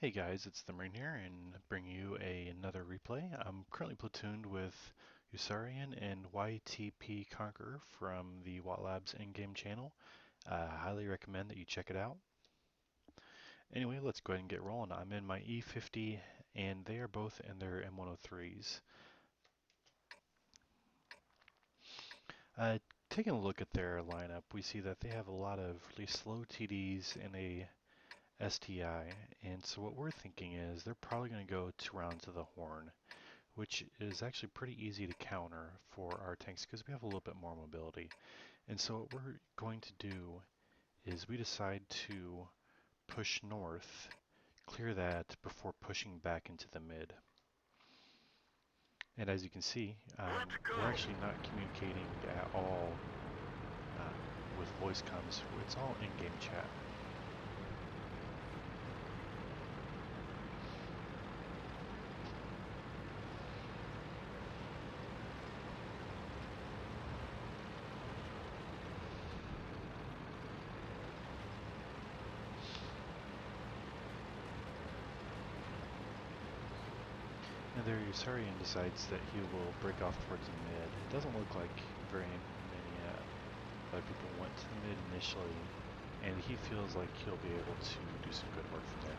Hey guys, it's the Marine here and bring you another replay. I'm currently platooned with Usarian and YTP Conqueror from the Watt Labs in-game channel. I highly recommend that you check it out. Anyway, let's go ahead and get rolling. I'm in my E50 and they are both in their M103s. Taking a look at their lineup, we see that they have a lot of really slow TDs and a STI, and so what we're thinking is they're probably going to go 2 rounds of the horn, which is actually pretty easy to counter for our tanks because we have a little bit more mobility. And so what we're going to do is we decide to push north, clear that before pushing back into the mid. And as you can see, we're actually not communicating at all with voice comms. It's all in-game chat. And there Usarian decides that he will break off towards the mid. It doesn't look like very many other people went to the mid initially, and he feels like he'll be able to do some good work from there.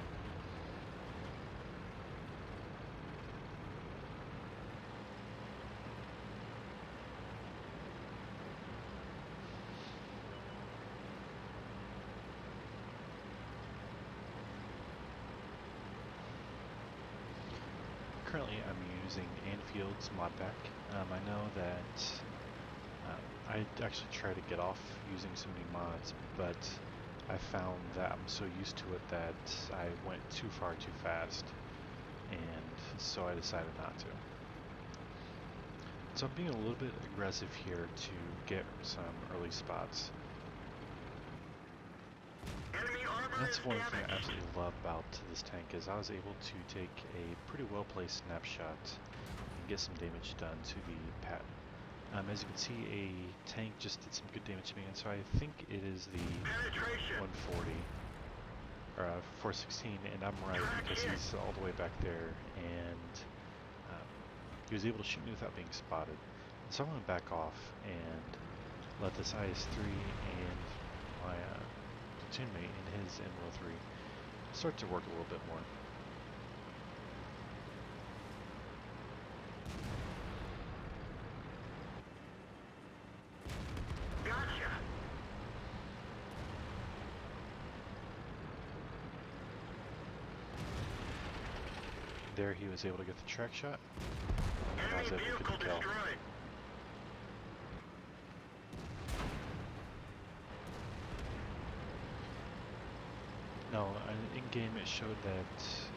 Currently I'm using Anfield's modpack. I know that I actually try to get off using so many mods, but I found that I'm so used to it that I went too far too fast, and so I decided not to. So I'm being a little bit aggressive here to get some early spots. And that's one thing I absolutely love about this tank is I was able to take a pretty well placed snapshot and get some damage done to the pad. As you can see, a tank just did some good damage to me, and so I think it is the 140 or 416, and I'm right because he's all the way back there, and he was able to shoot me without being spotted. So I'm going to back off and let this IS-3 and my platoon mate in his M103 start to work a little bit more. Gotcha. There he was able to get the track shot, and I was Enemy able to vehicle get the kill. destroyed. No, in-game it showed that,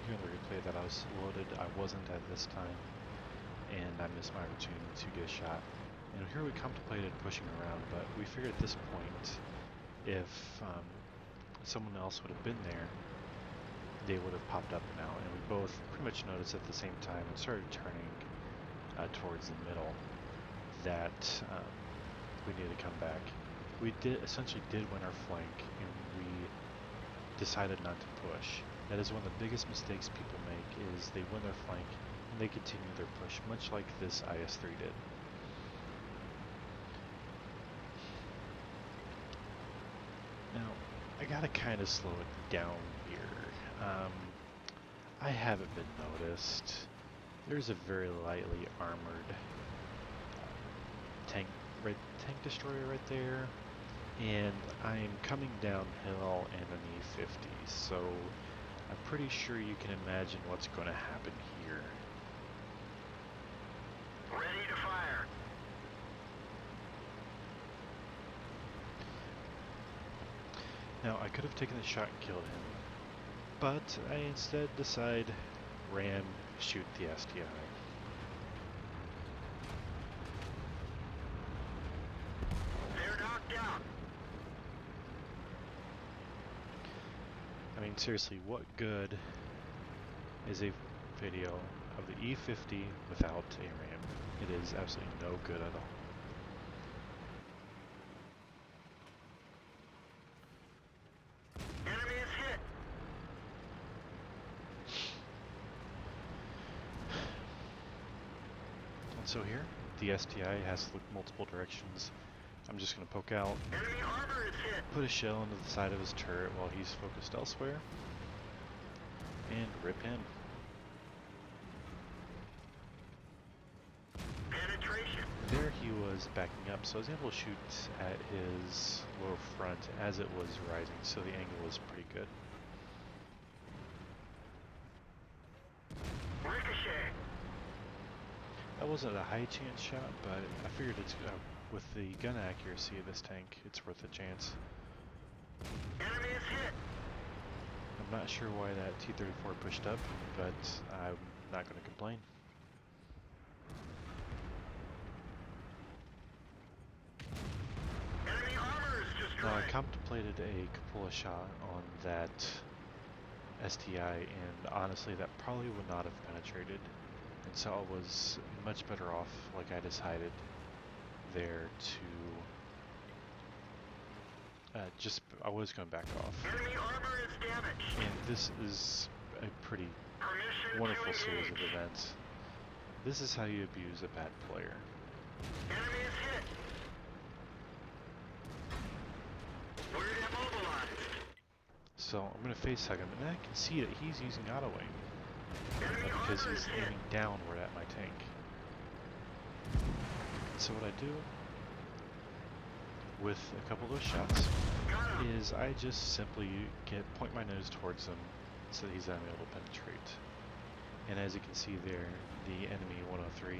here in the replay, that I was loaded. I wasn't at this time, and I missed my opportunity to get a shot. And here we contemplated pushing around, but we figured at this point, if someone else would have been there, they would have popped up now, and we both pretty much noticed at the same time and started turning towards the middle that we needed to come back. We essentially did win our flank, and we decided not to push. That is one of the biggest mistakes people make, is they win their flank and they continue their push, much like this IS-3 did. Now, I gotta kind of slow it down here. I haven't been noticed. There's a very lightly armored tank destroyer right there, and I'm coming downhill in an E50, so I'm pretty sure you can imagine what's going to happen here. Ready to fire. Now, I could have taken the shot and killed him, but I instead decide ram, shoot the STI. They're knocked out. I mean, seriously, what good is a video of the E50 without a ram? It is absolutely no good at all. Enemy is hit. So here, the STI has to look multiple directions. I'm just going to poke out, Enemy armor is hit. put a shell into the side of his turret while he's focused elsewhere, and rip him. Penetration. There he was backing up, so I was able to shoot at his lower front as it was rising, so the angle was pretty good. Ricochet. That wasn't a high chance shot, but I figured it's with the gun accuracy of this tank, it's worth a chance. Enemy is hit. I'm not sure why that T-34 pushed up, but I'm not going to complain. Enemy armor is Now I destroyed. contemplated a cupola shot on that STI, and honestly that probably would not have penetrated. And so I was much better off, like I decided there to I was going to back off. Enemy armor is damaged. And this is a pretty Permission wonderful to series of engage. events. This is how you abuse a bad player. Enemy is hit. We're immobilized. So I'm going to face hug him, and I can see that he's using auto aim. Enemy Because armor he's is hit. aiming downward at my tank. So what I do with a couple of those shots Got him. is I just simply point my nose towards him so that he's unable to penetrate. And as you can see there, the enemy 103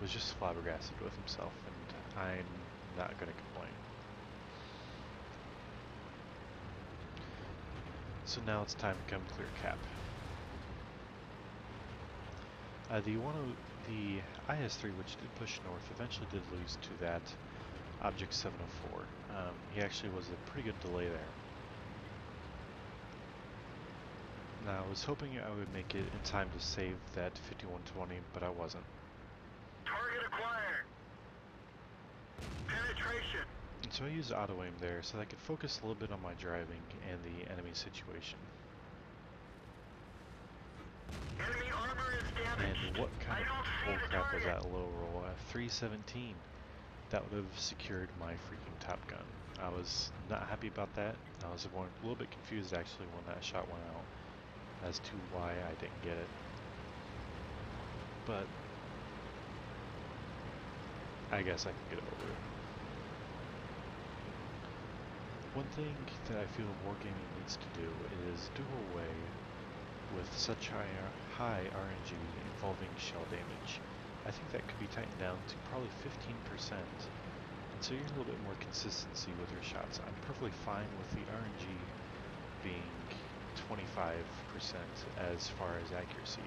was just flabbergasted with himself, and I'm not going to complain. So now it's time to come clear cap. The IS-3, which did push north, eventually did lose to that Object 704. He actually was a pretty good delay there. Now I was hoping I would make it in time to save that 5120, but I wasn't. Target acquired. Penetration. And so I used auto aim there so that I could focus a little bit on my driving and the enemy situation. Enemy armor is damaged. And what kind I of don't see the bullcrap was target. that low roll? 317. That would have secured my freaking Top Gun. I was not happy about that. I was a little bit confused actually when that shot went out as to why I didn't get it. But I guess I can get over it. One thing that I feel wargaming needs to do is do away with such high RNG involving shell damage. I think that could be tightened down to probably 15%, and so you're a little bit more consistency with your shots. I'm perfectly fine with the RNG being 25% as far as accuracy,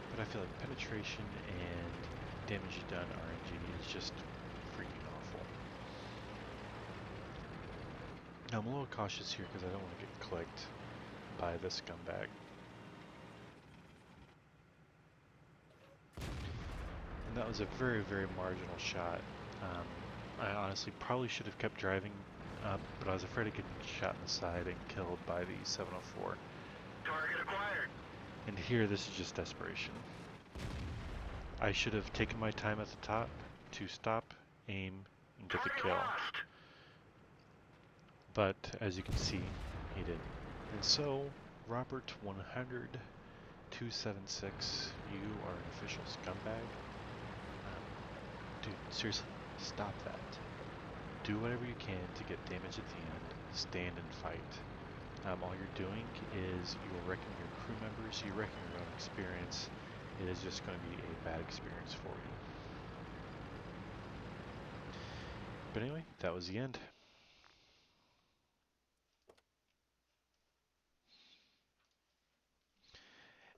but I feel like penetration and damage done RNG is just freaking awful. Now I'm a little cautious here because I don't want to get clicked by this scumbag. And that was a very, very marginal shot. I honestly probably should have kept driving up, but I was afraid of getting shot in the side and killed by the 704. Target acquired. And here, this is just desperation. I should have taken my time at the top to stop, aim, and get the Target kill. lost. But as you can see, he didn't. And so, Robert 100 276, you are an official scumbag. Dude, seriously, stop that. Do whatever you can to get damage at the end. Stand and fight. All you're doing is you're wrecking your crew members, you're wrecking your own experience. It is just going to be a bad experience for you. But anyway, that was the end.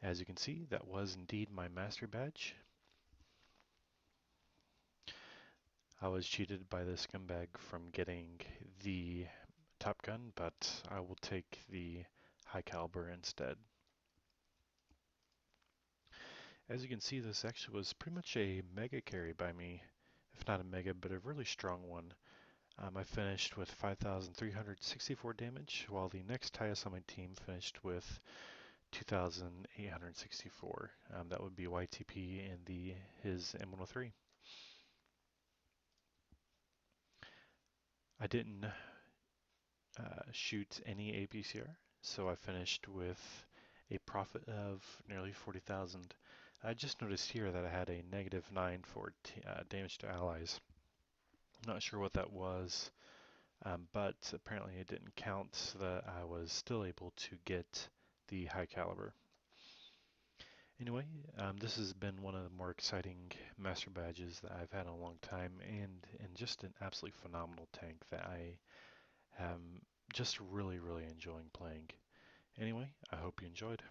As you can see, that was indeed my master badge. I was cheated by the scumbag from getting the Top Gun, but I will take the high caliber instead. As you can see, this actually was pretty much a mega carry by me, if not a mega, but a really strong one. I finished with 5,364 damage, while the next highest on my team finished with 2,864. That would be YTP in his M103. I didn't shoot any APCR, so I finished with a profit of nearly 40,000. I just noticed here that I had a -9 for damage to allies. I'm not sure what that was, but apparently it didn't count, so that I was still able to get the high caliber. Anyway, this has been one of the more exciting master badges that I've had in a long time, and just an absolutely phenomenal tank that I am just really, really enjoying playing. Anyway, I hope you enjoyed.